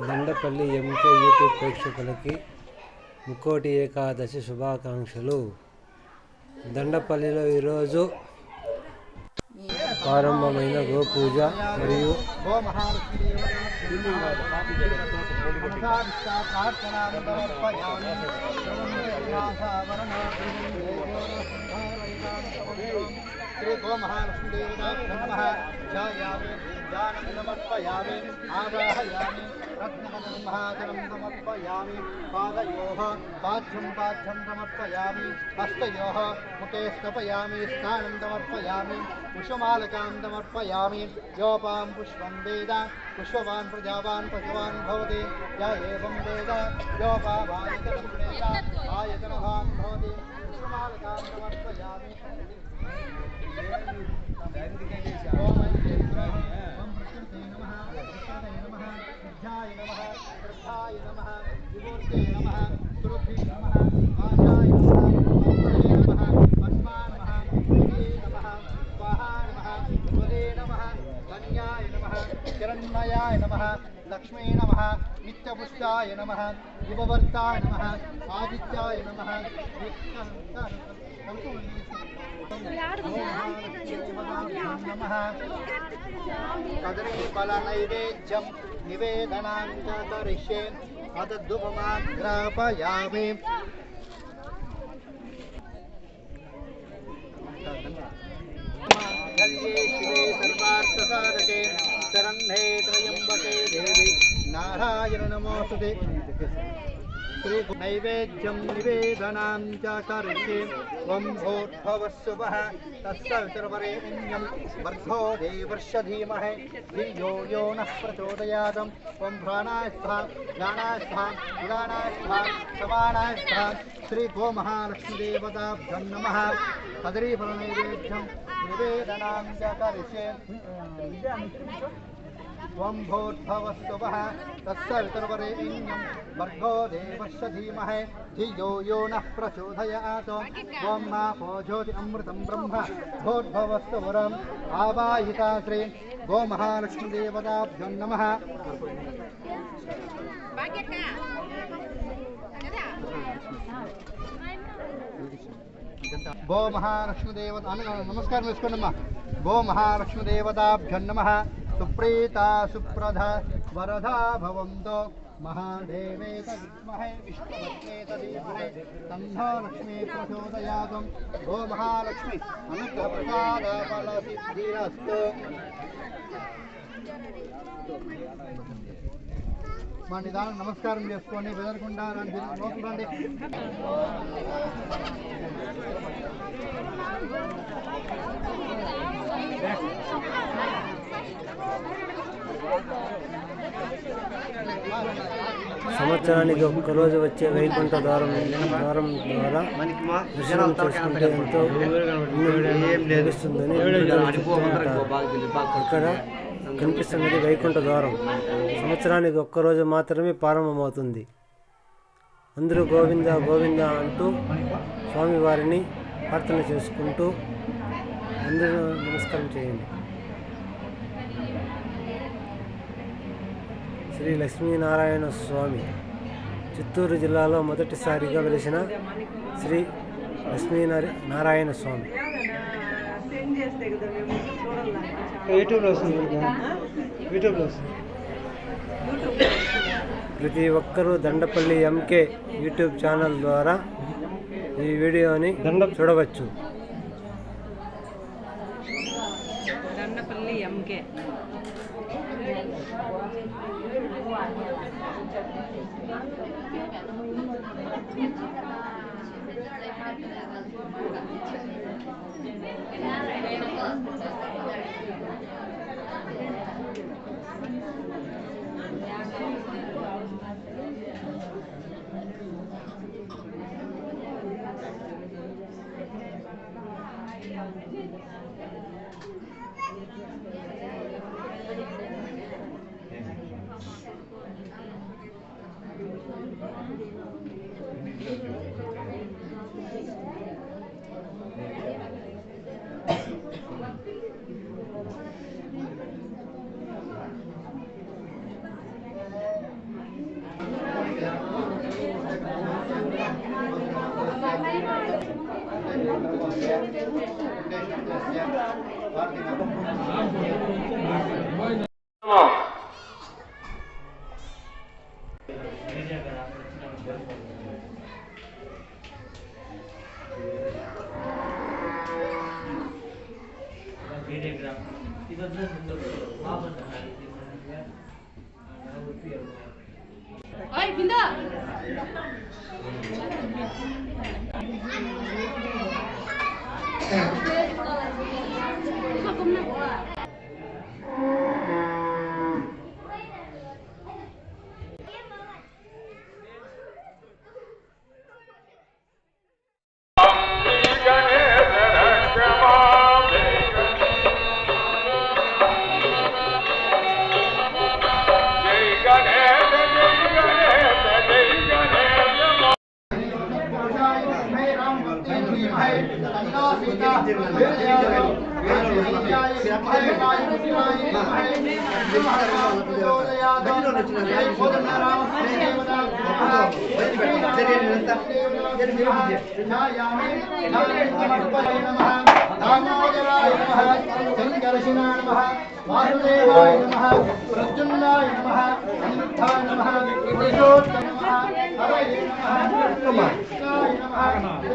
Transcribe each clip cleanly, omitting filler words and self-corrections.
Dandepalli MK YouTube ప్రేక్షకులకి ముక్కోటి ఏకాదశి శుభాకాంక్షలు. దండపల్లిలో ఈరోజు ప్రారంభమైన గోపూజ మరియు श्री गो महालक्ष्मी देवताभ्यो नमः ध्यायामि ध्यानं समर्पयामि आवाहयामि रत्नमहाजनं समर्पयामि पादयोः पाद्यं समर्पयामि हस्तयोः मुखे स्थापयामि स्नानं समर्पयामि पुष्पमालकां समर्पयामि योपां पुष्पं वेद पुष्पवान् प्रजावान् पशुवान् भवति य एवं वेद योपावायतनं वेद आयतनवान् भवति पुष्पमालकां समर्पयामि किरण्मयाय नमः लक्ष्मी नमः नित्यपुष्टाय नमः युववर्ताय नमः आदित्याय नमः कदलीफलनैवेद्यं निवेदनां च करिष्ये अतद्धुपमाग्रापयामि शिवे सर्वार्थसाधके शरण्ये त्र्यम्बके देवी नारायण नमोस्तुते श्री नैवेद्यं निवेदनां च करिष्ये ॐ भूर्भुवस्सुवः तत्सवितुर्वरेण्यं भर्गो देवस्य धीमहि धियो यो नः प्रचोदयात् ॐ प्राणाय स्वाहा ज्ञानाय स्वाहा उदानाय स्वाहा समानाय स्वाहा श्री गो महालक्ष्मी देवताभ्यो नमः कदलीफलनैवेद्यं निवेदनां च करिष्ये त्वं भूर्भुवस्सुवः तत्सवितुर्वरेण्यं भर्गो देवस्य धीमहि धियो यो नः प्रचोदयात् त्वं मापो ज्योति अमृतं ब्रह्म भूर्भुवस्सुवरम् आवाहिता श्री गो महालक्ष्मी देवताभ्यो नमः गो महालक्ष्मी देवता नमस्कार वेसुकोंडम्मा गो महालक्ष्मी देवताभ्यो नमः सुप्रीता सुप्रधा वरदा भवन्तु महादेवेत विद्महे विष्णुपत्नेत धीमहि तन्नो लक्ष्मी प्रचोदयात् गो महालक्ष्मी अनुग्रहप्रसाद फलसिद्धिरस्तु మా నిదానం నమస్కారం చేసుకోండి బెదరకుండా రండి సంవత్సరానికి ఒక్కరోజు వచ్చే వైకుంఠ ద్వారం ద్వారా దర్శనం చేసుకుంటే ఎంతో లభిస్తుందని ఇక్కడ కనిపిస్తున్నది వైకుంఠ ద్వారం. సంవత్సరానికి ఒక్కరోజు మాత్రమే ప్రారంభమవుతుంది. అందరూ గోవింద గోవింద అంటూ స్వామివారిని ప్రార్థన చేసుకుంటూ అందరూ నమస్కారం చేయండి. శ్రీ లక్ష్మీనారాయణ స్వామి చిత్తూరు జిల్లాలో మొదటిసారిగా వెలిసిన శ్రీ లక్ష్మీనారాయణ స్వామి. ప్రతి ఒక్కరూ దండపల్లి ఎంకే యూట్యూబ్ ఛానల్ ద్వారా ఈ వీడియోని చూడవచ్చు. దండపల్లి ఎంకే Oi, Binda. वासुदेवाय नमः प्रद्युम्नाय नमः अनिरुद्धाय नमः पुरुषोत्तमाय नमः हरये नमः कृष्णाय नमः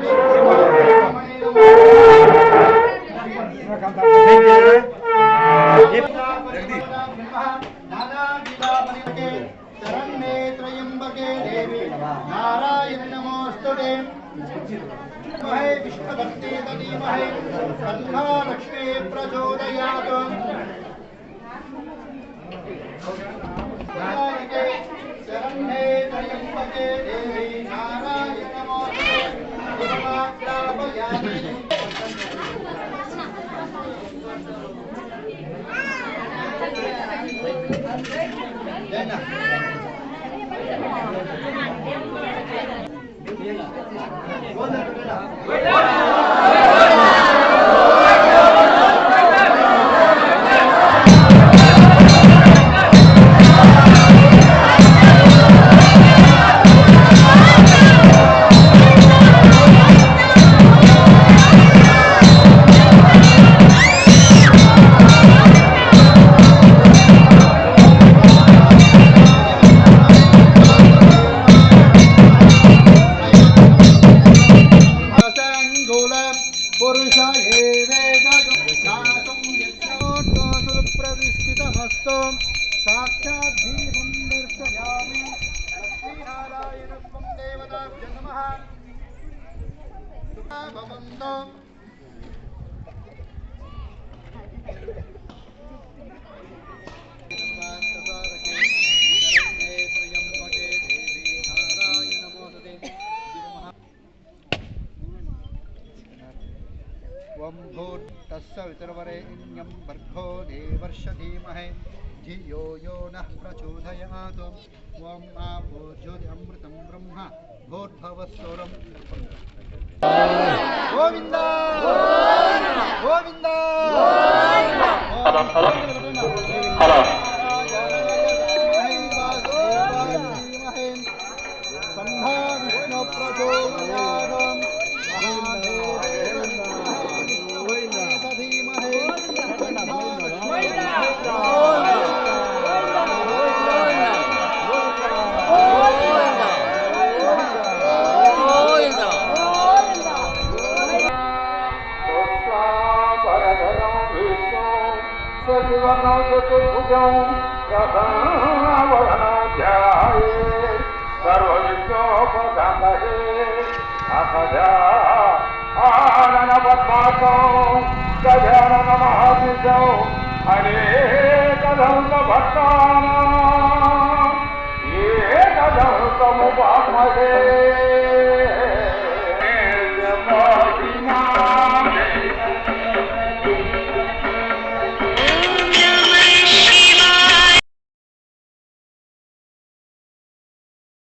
शरण्ये त्र्यम्बके देवी नारायण नमोस्तुते महे विष्णुभक्ते धीमहि तन्नो लक्ष्मी प्रचोदयात् शरण्ये त्र्यम्बके देवी नारायण नमोस्तुते वितर्वरेण्यं भर्गो देवर्ष धीमहि धियो यो नः प्रचोदयात् ॐ आपो ज्योतिरमृतं ब्रह्म भूर्भुवस्सुरं गोविन्द गोविन्द हरे